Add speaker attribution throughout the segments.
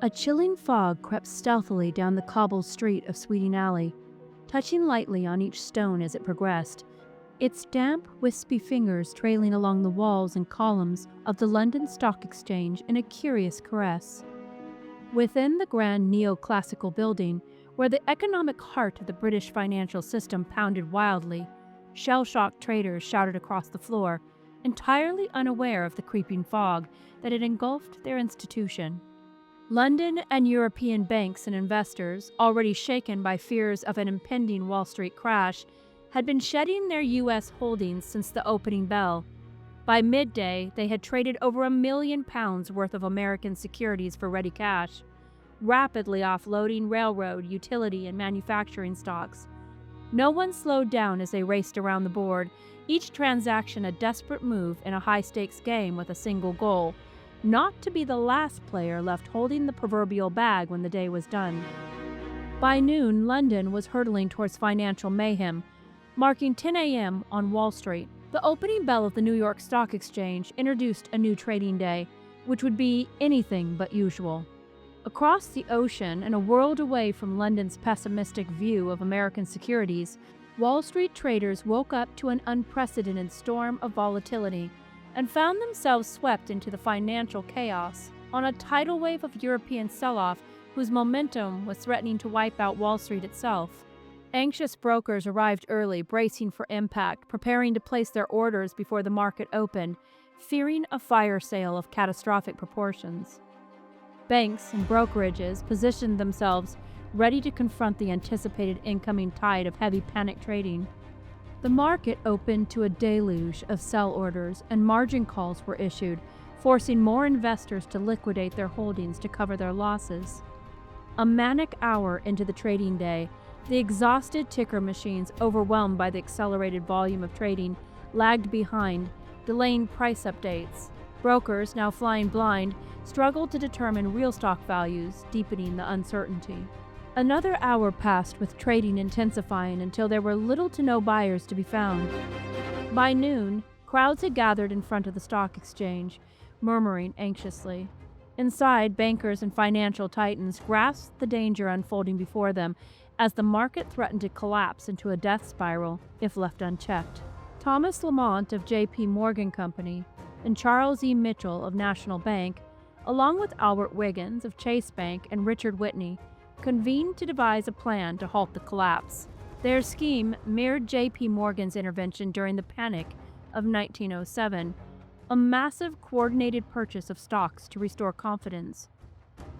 Speaker 1: A chilling fog crept stealthily down the cobbled street of Sweeting Alley, touching lightly on each stone as it progressed, its damp, wispy fingers trailing along the walls and columns of the London Stock Exchange in a curious caress. Within the grand neoclassical building, where the economic heart of the British financial system pounded wildly, shell-shocked traders shouted across the floor, entirely unaware of the creeping fog that had engulfed their institution. London and European banks and investors, already shaken by fears of an impending Wall Street crash, had been shedding their U.S. holdings since the opening bell. By midday, they had traded over £1 million worth of American securities for ready cash, rapidly offloading railroad, utility, and manufacturing stocks. No one slowed down as they raced around the board, each transaction a desperate move in a high-stakes game with a single goal: not to be the last player left holding the proverbial bag when the day was done. By noon, London was hurtling towards financial mayhem, marking 10 a.m. on Wall Street. The opening bell of the New York Stock Exchange introduced a new trading day, which would be anything but usual. Across the ocean and a world away from London's pessimistic view of American securities, Wall Street traders woke up to an unprecedented storm of volatility and found themselves swept into the financial chaos on a tidal wave of European sell-off whose momentum was threatening to wipe out Wall Street itself. Anxious brokers arrived early, bracing for impact, preparing to place their orders before the market opened, fearing a fire sale of catastrophic proportions. Banks and brokerages positioned themselves, ready to confront the anticipated incoming tide of heavy panic trading. The market opened to a deluge of sell orders, and margin calls were issued, forcing more investors to liquidate their holdings to cover their losses. A manic hour into the trading day, the exhausted ticker machines, overwhelmed by the accelerated volume of trading, lagged behind, delaying price updates. Brokers, now flying blind, struggled to determine real stock values, deepening the uncertainty. Another hour passed with trading intensifying until there were little to no buyers to be found. By noon, crowds had gathered in front of the stock exchange, murmuring anxiously. Inside, bankers and financial titans grasped the danger unfolding before them as the market threatened to collapse into a death spiral if left unchecked. Thomas Lamont of J.P. Morgan Company and Charles E. Mitchell of National Bank, along with Albert Wiggins of Chase Bank and Richard Whitney, convened to devise a plan to halt the collapse. Their scheme mirrored J.P. Morgan's intervention during the Panic of 1907, a massive coordinated purchase of stocks to restore confidence.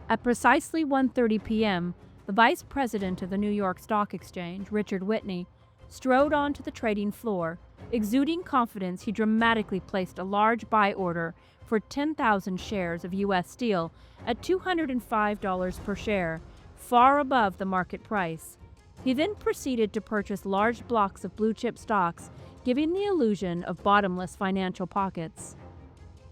Speaker 1: At precisely 1:30 p.m., the vice president of the New York Stock Exchange, Richard Whitney, strode onto the trading floor. Exuding confidence, he dramatically placed a large buy order for 10,000 shares of U.S. Steel at $205 per share, far above the market price. He then proceeded to purchase large blocks of blue-chip stocks, giving the illusion of bottomless financial pockets.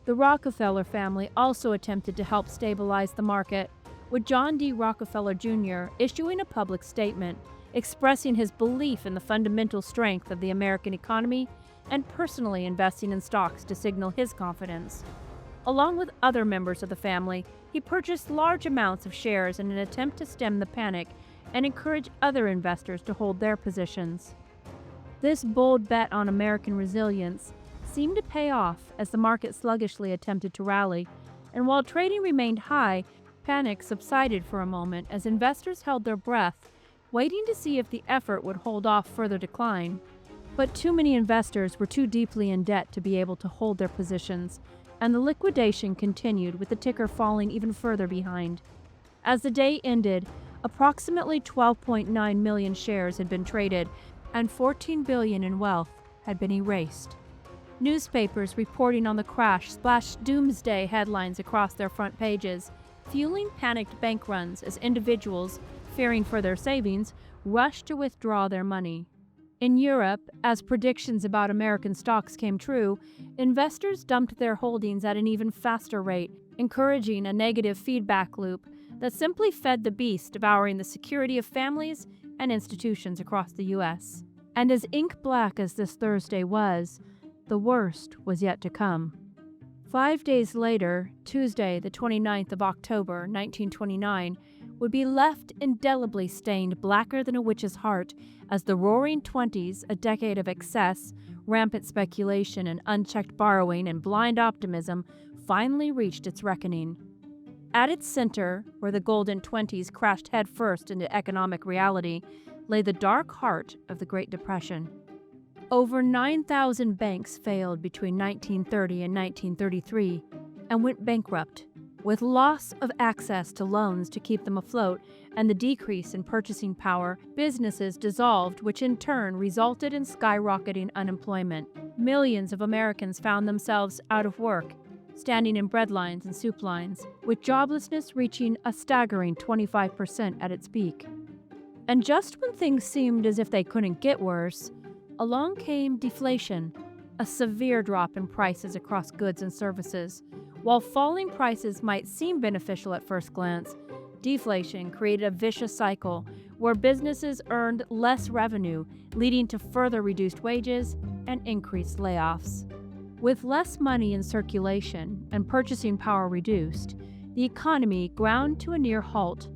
Speaker 1: The Rockefeller family also attempted to help stabilize the market, with John D. Rockefeller Jr. issuing a public statement expressing his belief in the fundamental strength of the American economy and personally investing in stocks to signal his confidence. Along with other members of the family, he purchased large amounts of shares in an attempt to stem the panic and encourage other investors to hold their positions. This bold bet on American resilience seemed to pay off as the market sluggishly attempted to rally, and while trading remained high, panic subsided for a moment as investors held their breath, waiting to see if the effort would hold off further decline. But too many investors were too deeply in debt to be able to hold their positions, and the liquidation continued with the ticker falling even further behind. As the day ended, approximately 12.9 million shares had been traded, and $14 billion in wealth had been erased. Newspapers reporting on the crash splashed doomsday headlines across their front pages, fueling panicked bank runs as individuals, fearing for their savings, rushed to withdraw their money. In Europe, as predictions about American stocks came true, investors dumped their holdings at an even faster rate, encouraging a negative feedback loop that simply fed the beast, devouring the security of families and institutions across the U.S. And as ink black as this Thursday was, the worst was yet to come. 5 days later, Tuesday, the 29th of October, 1929, would be left indelibly stained blacker than a witch's heart as the Roaring Twenties, a decade of excess, rampant speculation and unchecked borrowing and blind optimism, finally reached its reckoning. At its center, where the Golden Twenties crashed headfirst into economic reality, lay the dark heart of the Great Depression. Over 9,000 banks failed between 1930 and 1933 and went bankrupt, with loss of access to loans to keep them afloat and the decrease in purchasing power. Businesses dissolved, which in turn resulted in skyrocketing unemployment. Millions of Americans found themselves out of work, standing in bread lines and soup lines, with joblessness reaching a staggering 25% at its peak. And just when things seemed as if they couldn't get worse, along came deflation, a severe drop in prices across goods and services. While falling prices might seem beneficial at first glance, deflation created a vicious cycle where businesses earned less revenue, leading to further reduced wages and increased layoffs. With less money in circulation and purchasing power reduced, the economy ground to a near halt.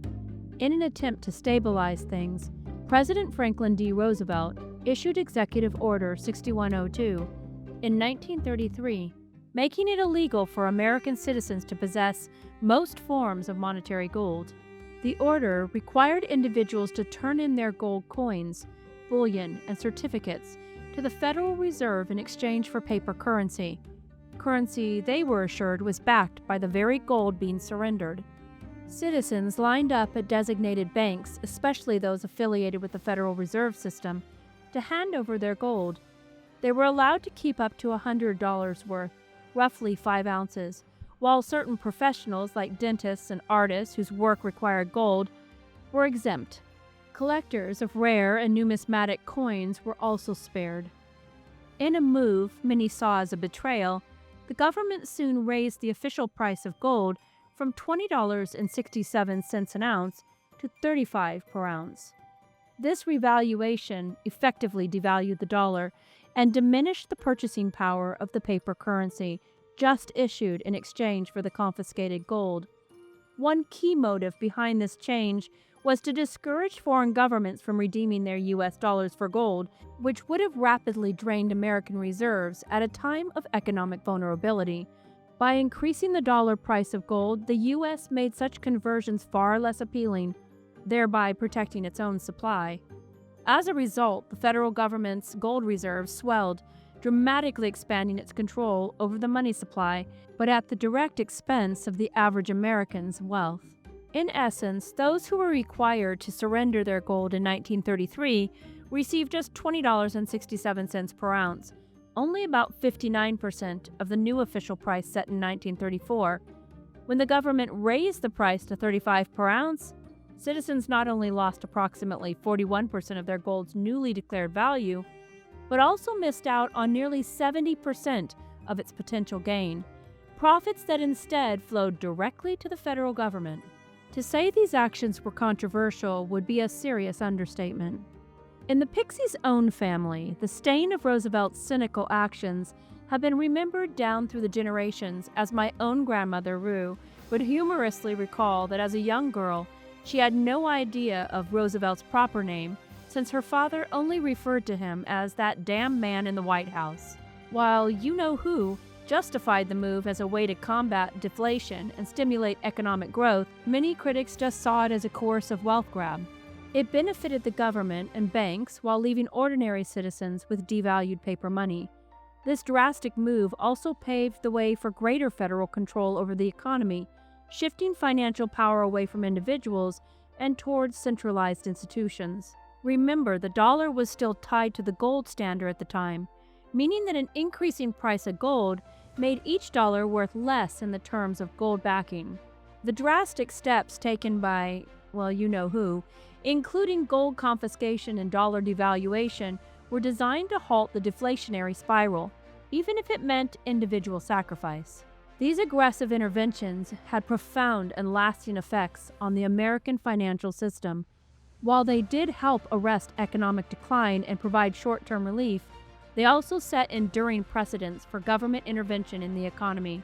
Speaker 1: In an attempt to stabilize things, President Franklin D. Roosevelt issued Executive Order 6102 in 1933, making it illegal for American citizens to possess most forms of monetary gold. The order required individuals to turn in their gold coins, bullion, and certificates to the Federal Reserve in exchange for paper currency. Currency they were assured was backed by the very gold being surrendered. Citizens lined up at designated banks, especially those affiliated with the Federal Reserve System, to hand over their gold. They were allowed to keep up to $100 worth, roughly 5 ounces, while certain professionals like dentists and artists whose work required gold were exempt. Collectors of rare and numismatic coins were also spared. In a move many saw as a betrayal, the government soon raised the official price of gold from $20.67 an ounce to $35 per ounce. This revaluation effectively devalued the dollar and diminished the purchasing power of the paper currency just issued in exchange for the confiscated gold. One key motive behind this change was to discourage foreign governments from redeeming their U.S. dollars for gold, which would have rapidly drained American reserves at a time of economic vulnerability. By increasing the dollar price of gold, the U.S. made such conversions far less appealing, thereby protecting its own supply. As a result, the federal government's gold reserves swelled, dramatically expanding its control over the money supply, but at the direct expense of the average American's wealth. In essence, those who were required to surrender their gold in 1933 received just $20.67 per ounce, only about 59% of the new official price set in 1934. When the government raised the price to $35 per ounce, citizens not only lost approximately 41% of their gold's newly declared value, but also missed out on nearly 70% of its potential gain, profits that instead flowed directly to the federal government. To say these actions were controversial would be a serious understatement. In the Pixie's own family, the stain of Roosevelt's cynical actions have been remembered down through the generations, as my own grandmother, Rue, would humorously recall that as a young girl, she had no idea of Roosevelt's proper name, since her father only referred to him as that damn man in the White House. While you-know-who justified the move as a way to combat deflation and stimulate economic growth, many critics just saw it as a coercive wealth grab. It benefited the government and banks while leaving ordinary citizens with devalued paper money. This drastic move also paved the way for greater federal control over the economy, shifting financial power away from individuals and towards centralized institutions. Remember, the dollar was still tied to the gold standard at the time, meaning that an increasing price of gold made each dollar worth less in the terms of gold backing. The drastic steps taken by, well, you-know-who, including gold confiscation and dollar devaluation, were designed to halt the deflationary spiral, even if it meant individual sacrifice. These aggressive interventions had profound and lasting effects on the American financial system. While they did help arrest economic decline and provide short-term relief, they also set enduring precedents for government intervention in the economy.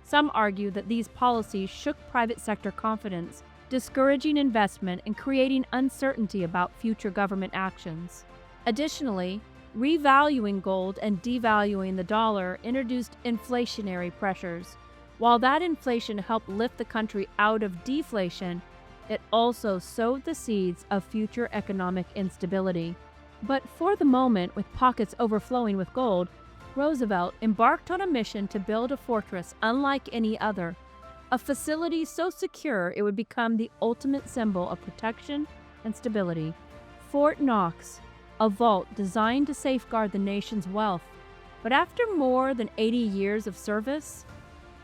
Speaker 1: Some argue that these policies shook private sector confidence, discouraging investment and creating uncertainty about future government actions. Additionally, revaluing gold and devaluing the dollar introduced inflationary pressures. While that inflation helped lift the country out of deflation, it also sowed the seeds of future economic instability. But for the moment, with pockets overflowing with gold, Roosevelt embarked on a mission to build a fortress unlike any other, a facility so secure it would become the ultimate symbol of protection and stability. Fort Knox, a vault designed to safeguard the nation's wealth. But after more than 80 years of service,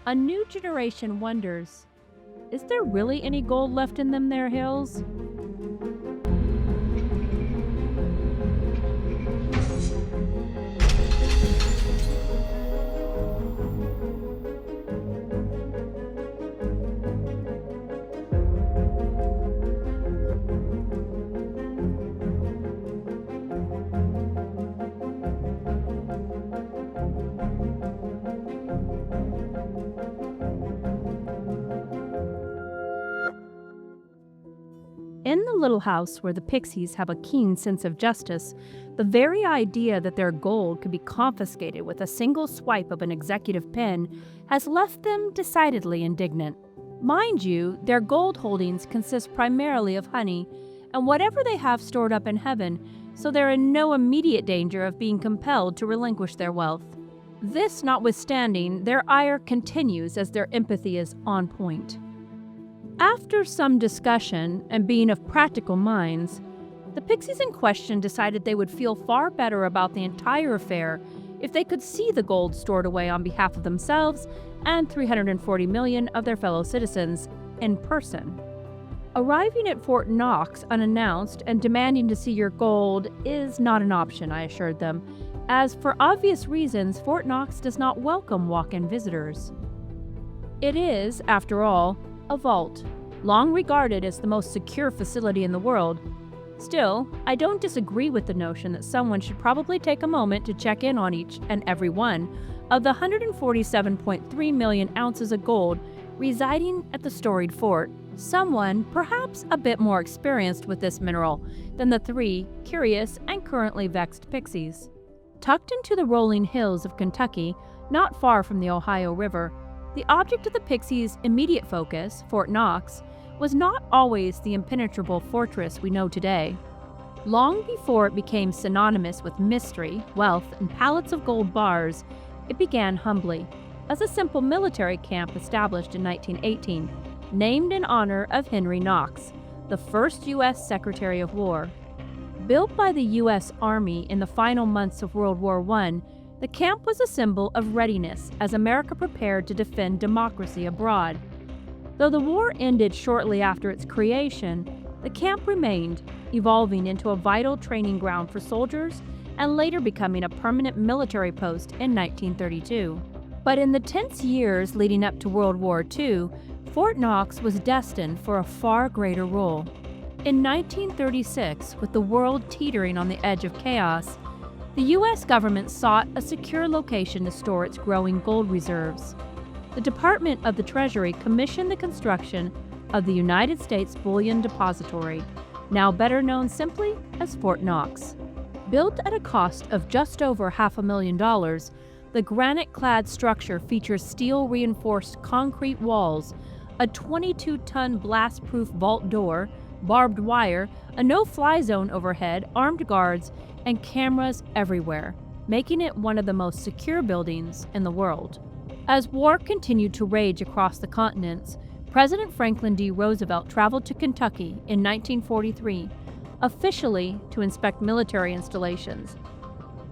Speaker 1: a new generation wonders, is there really any gold left in them there hills? In the little house where the Pixies have a keen sense of justice, the very idea that their gold could be confiscated with a single swipe of an executive pen has left them decidedly indignant. Mind you, their gold holdings consist primarily of honey and whatever they have stored up in heaven, so they're in no immediate danger of being compelled to relinquish their wealth. This notwithstanding, their ire continues as their empathy is on point. After some discussion and being of practical minds, the Pixies in question decided they would feel far better about the entire affair if they could see the gold stored away on behalf of themselves and 340 million of their fellow citizens in person. Arriving at Fort Knox unannounced and demanding to see your gold is not an option, I assured them, as for obvious reasons, Fort Knox does not welcome walk-in visitors. It is, after all, a vault, long regarded as the most secure facility in the world. Still, I don't disagree with the notion that someone should probably take a moment to check in on each and every one of the 147.3 million ounces of gold residing at the storied fort. Someone perhaps a bit more experienced with this mineral than the three curious and currently vexed Pixies. Tucked into the rolling hills of Kentucky, not far from the Ohio River, the object of the Pixies' immediate focus, Fort Knox, was not always the impenetrable fortress we know today. Long before it became synonymous with mystery, wealth, and pallets of gold bars, it began humbly, as a simple military camp established in 1918, named in honor of Henry Knox, the first U.S. Secretary of War. Built by the U.S. Army in the final months of World War I, the camp was a symbol of readiness as America prepared to defend democracy abroad. Though the war ended shortly after its creation, the camp remained, evolving into a vital training ground for soldiers and later becoming a permanent military post in 1932. But in the tense years leading up to World War II, Fort Knox was destined for a far greater role. In 1936, with the world teetering on the edge of chaos, the U.S. government sought a secure location to store its growing gold reserves. The Department of the Treasury commissioned the construction of the United States Bullion Depository, now better known simply as Fort Knox. Built at a cost of just over $500,000, the granite-clad structure features steel-reinforced concrete walls, a 22-ton blast-proof vault door, barbed wire, a no-fly zone overhead, armed guards, and cameras everywhere, making it one of the most secure buildings in the world. As war continued to rage across the continents, President Franklin D. Roosevelt traveled to Kentucky in 1943, officially to inspect military installations.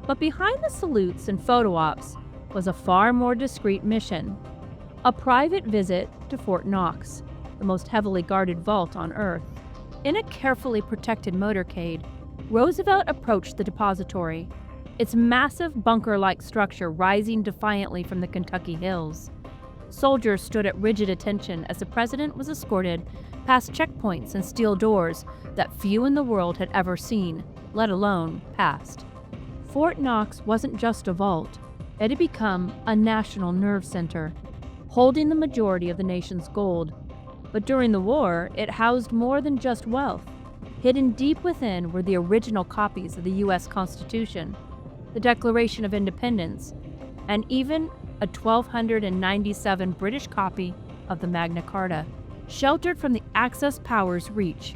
Speaker 1: But behind the salutes and photo ops was a far more discreet mission: a private visit to Fort Knox, the most heavily guarded vault on Earth. In a carefully protected motorcade, Roosevelt approached the depository, its massive bunker-like structure rising defiantly from the Kentucky hills. Soldiers stood at rigid attention as the president was escorted past checkpoints and steel doors that few in the world had ever seen, let alone passed. Fort Knox wasn't just a vault. It had become a national nerve center, holding the majority of the nation's gold. But during the war, it housed more than just wealth. Hidden deep within were the original copies of the U.S. Constitution, the Declaration of Independence, and even a 1297 British copy of the Magna Carta. Sheltered from the Axis powers' reach,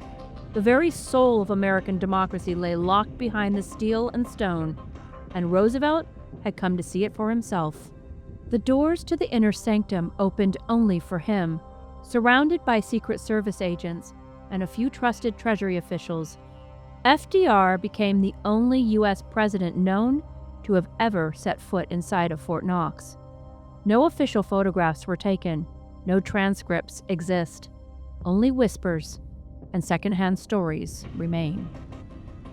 Speaker 1: the very soul of American democracy lay locked behind the steel and stone, and Roosevelt had come to see it for himself. The doors to the inner sanctum opened only for him. Surrounded by Secret Service agents and a few trusted Treasury officials, FDR became the only U.S. president known to have ever set foot inside of Fort Knox. No official photographs were taken, no transcripts exist, only whispers and secondhand stories remain.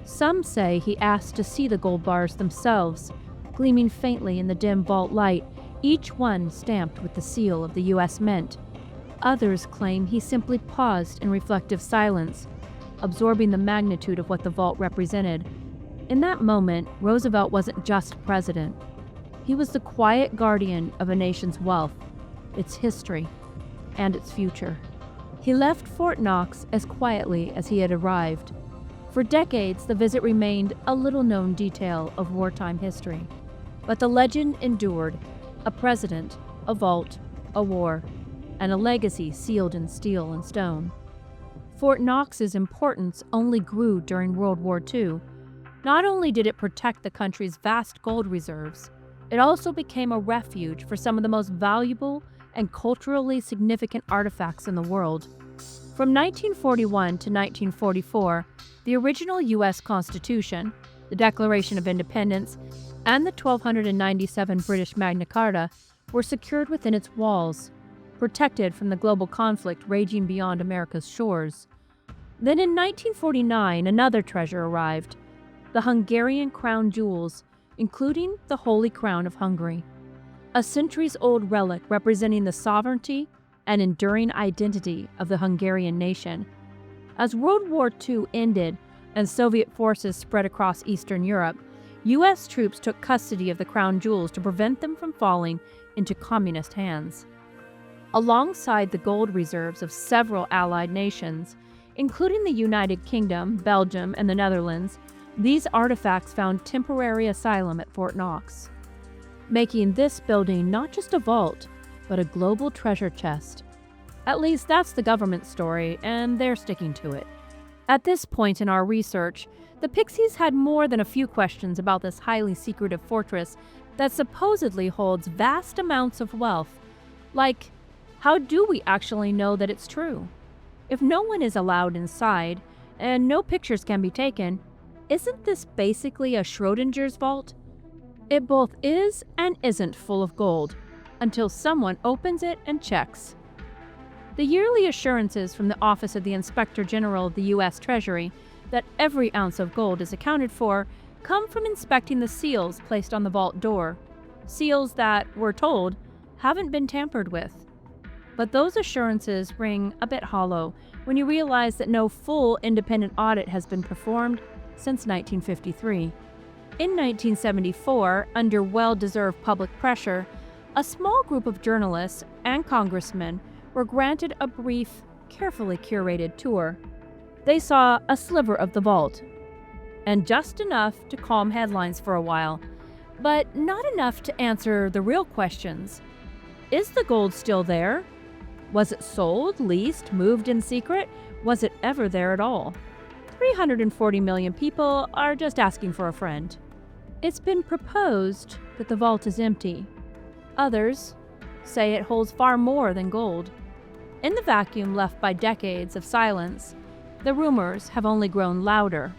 Speaker 1: Some say he asked to see the gold bars themselves, gleaming faintly in the dim vault light, each one stamped with the seal of the U.S. Mint. Others claim he simply paused in reflective silence, absorbing the magnitude of what the vault represented. In that moment, Roosevelt wasn't just president. He was the quiet guardian of a nation's wealth, its history, and its future. He left Fort Knox as quietly as he had arrived. For decades, the visit remained a little-known detail of wartime history. But the legend endured: a president, a vault, a war, and a legacy sealed in steel and stone. Fort Knox's importance only grew during World War II. Not only did it protect the country's vast gold reserves, it also became a refuge for some of the most valuable and culturally significant artifacts in the world. From 1941 to 1944, the original U.S. Constitution, the Declaration of Independence, and the 1297 British Magna Carta were secured within its walls, protected from the global conflict raging beyond America's shores. Then in 1949, another treasure arrived: the Hungarian crown jewels, including the Holy Crown of Hungary, a centuries-old relic representing the sovereignty and enduring identity of the Hungarian nation. As World War II ended and Soviet forces spread across Eastern Europe, U.S. troops took custody of the crown jewels to prevent them from falling into communist hands. Alongside the gold reserves of several allied nations, including the United Kingdom, Belgium, and the Netherlands, these artifacts found temporary asylum at Fort Knox, making this building not just a vault, but a global treasure chest. At least that's the government story, and they're sticking to it. At this point in our research, the Pixies had more than a few questions about this highly secretive fortress that supposedly holds vast amounts of wealth. Like, how do we actually know that it's true? If no one is allowed inside, and no pictures can be taken, isn't this basically a Schrödinger's vault? It both is and isn't full of gold, until someone opens it and checks. The yearly assurances from the Office of the Inspector General of the U.S. Treasury that every ounce of gold is accounted for come from inspecting the seals placed on the vault door, seals that, we're told, haven't been tampered with. But those assurances ring a bit hollow when you realize that no full independent audit has been performed since 1953. In 1974, under well-deserved public pressure, a small group of journalists and congressmen were granted a brief, carefully curated tour. They saw a sliver of the vault, and just enough to calm headlines for a while, but not enough to answer the real questions. Is the gold still there? Was it sold, leased, moved in secret? Was it ever there at all? 340 million people are just asking for a friend. It's been proposed that the vault is empty. Others say it holds far more than gold. In the vacuum left by decades of silence, the rumors have only grown louder.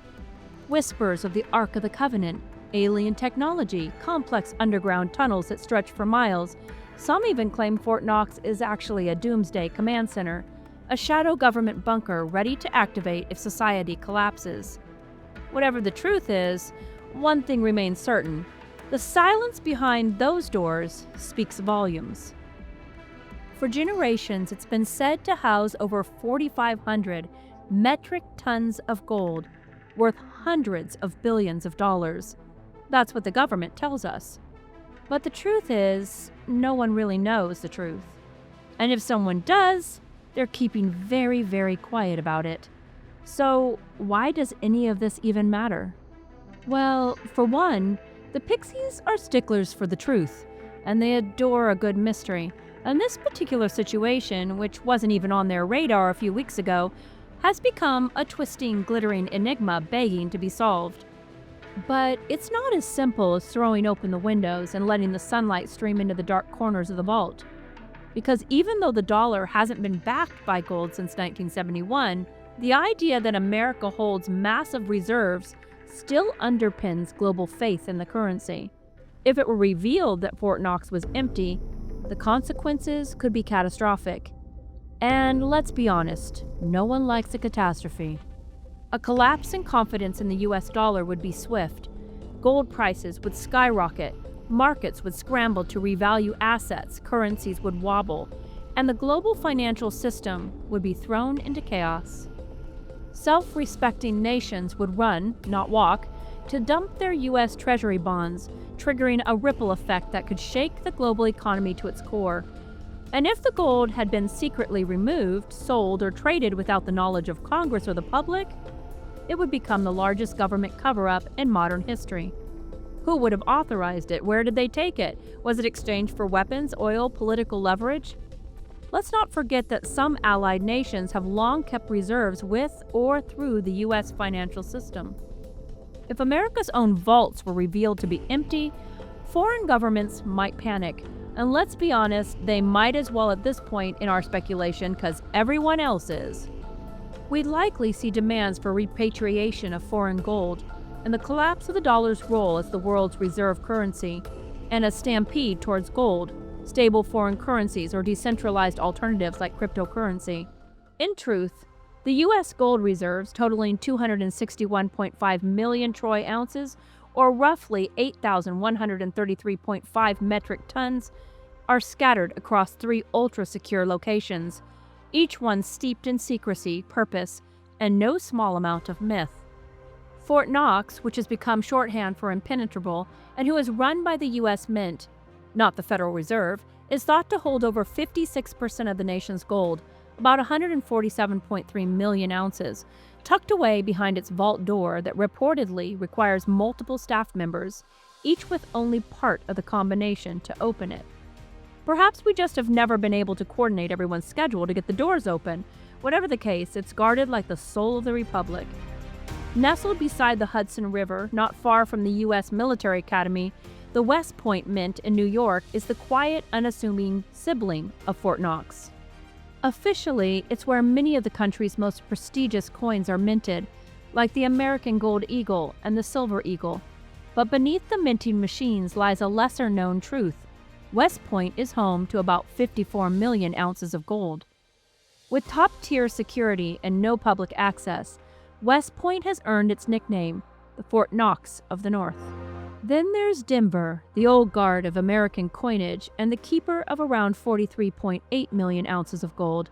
Speaker 1: Whispers of the Ark of the Covenant, alien technology, complex underground tunnels that stretch for miles. Some even claim Fort Knox is actually a doomsday command center, a shadow government bunker ready to activate if society collapses. Whatever the truth is, one thing remains certain: the silence behind those doors speaks volumes. For generations, it's been said to house over 4,500 metric tons of gold, worth hundreds of billions of dollars. That's what the government tells us. But the truth is, no one really knows the truth. And if someone does, they're keeping very, very quiet about it. So why does any of this even matter? Well, for one, the Pixies are sticklers for the truth, and they adore a good mystery. And this particular situation, which wasn't even on their radar a few weeks ago, has become a twisting, glittering enigma begging to be solved. But it's not as simple as throwing open the windows and letting the sunlight stream into the dark corners of the vault. Because even though the dollar hasn't been backed by gold since 1971, the idea that America holds massive reserves still underpins global faith in the currency. If it were revealed that Fort Knox was empty, the consequences could be catastrophic. And let's be honest, no one likes a catastrophe. A collapse in confidence in the US dollar would be swift. Gold prices would skyrocket, markets would scramble to revalue assets, currencies would wobble, and the global financial system would be thrown into chaos. Self-respecting nations would run, not walk, to dump their US Treasury bonds, triggering a ripple effect that could shake the global economy to its core. And if the gold had been secretly removed, sold, or traded without the knowledge of Congress or the public, it would become the largest government cover-up in modern history. Who would have authorized it? Where did they take it? Was it exchanged for weapons, oil, political leverage? Let's not forget that some allied nations have long kept reserves with or through the U.S. financial system. If America's own vaults were revealed to be empty, foreign governments might panic. And let's be honest, they might as well at this point in our speculation, because everyone else is. We'd likely see demands for repatriation of foreign gold, and the collapse of the dollar's role as the world's reserve currency, and a stampede towards gold, stable foreign currencies, or decentralized alternatives like cryptocurrency. In truth, the U.S. gold reserves, totaling 261.5 million troy ounces, or roughly 8,133.5 metric tons, are scattered across 3 ultra-secure locations, each one steeped in secrecy, purpose, and no small amount of myth. Fort Knox, which has become shorthand for impenetrable, and who is run by the U.S. Mint, not the Federal Reserve, is thought to hold over 56% of the nation's gold, about 147.3 million ounces, tucked away behind its vault door that reportedly requires multiple staff members, each with only part of the combination to open it. Perhaps we just have never been able to coordinate everyone's schedule to get the doors open. Whatever the case, it's guarded like the soul of the Republic. Nestled beside the Hudson River, not far from the U.S. Military Academy, the West Point Mint in New York is the quiet, unassuming sibling of Fort Knox. Officially, it's where many of the country's most prestigious coins are minted, like the American Gold Eagle and the Silver Eagle. But beneath the minting machines lies a lesser-known truth. West Point is home to about 54 million ounces of gold. With top-tier security and no public access, West Point has earned its nickname, the Fort Knox of the North. Then there's Denver, the old guard of American coinage and the keeper of around 43.8 million ounces of gold.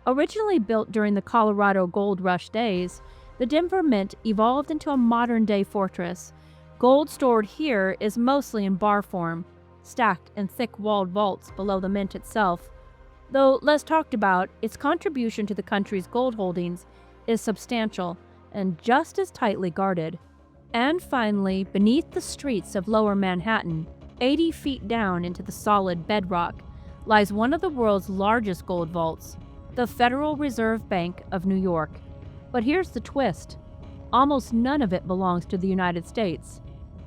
Speaker 1: Originally built during the Colorado Gold Rush days, the Denver Mint evolved into a modern-day fortress. Gold stored here is mostly in bar form, stacked in thick-walled vaults below the mint itself. Though less talked about, its contribution to the country's gold holdings is substantial and just as tightly guarded. And finally, beneath the streets of Lower Manhattan, 80 feet down into the solid bedrock, lies one of the world's largest gold vaults, the Federal Reserve Bank of New York. But here's the twist. Almost none of it belongs to the United States.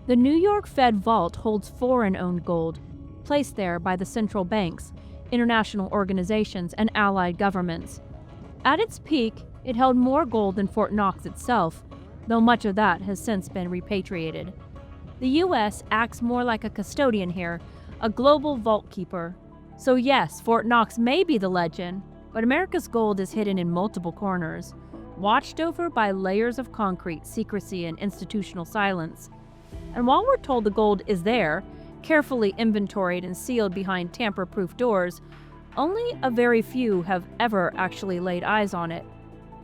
Speaker 1: The New York Fed Vault holds foreign-owned gold, placed there by the central banks, international organizations, and allied governments. At its peak, it held more gold than Fort Knox itself, though much of that has since been repatriated. The U.S. acts more like a custodian here, a global vault keeper. So yes, Fort Knox may be the legend, but America's gold is hidden in multiple corners, watched over by layers of concrete, secrecy, and institutional silence. And while we're told the gold is there, carefully inventoried and sealed behind tamper-proof doors, only a very few have ever actually laid eyes on it.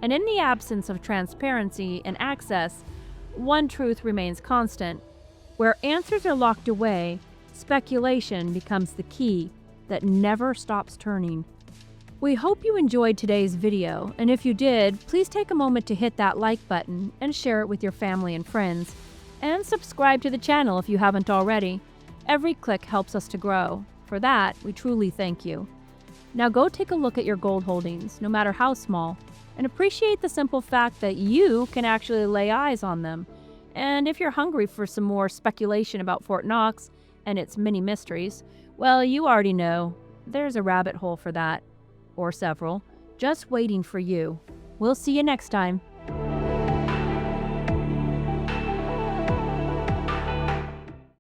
Speaker 1: And in the absence of transparency and access, one truth remains constant. Where answers are locked away, speculation becomes the key that never stops turning. We hope you enjoyed today's video, and if you did, please take a moment to hit that like button and share it with your family and friends. And subscribe to the channel if you haven't already. Every click helps us to grow. For that, we truly thank you. Now go take a look at your gold holdings, no matter how small, and appreciate the simple fact that you can actually lay eyes on them. And if you're hungry for some more speculation about Fort Knox and its many mysteries, well, you already know. There's a rabbit hole for that, or several, just waiting for you. We'll see you next time.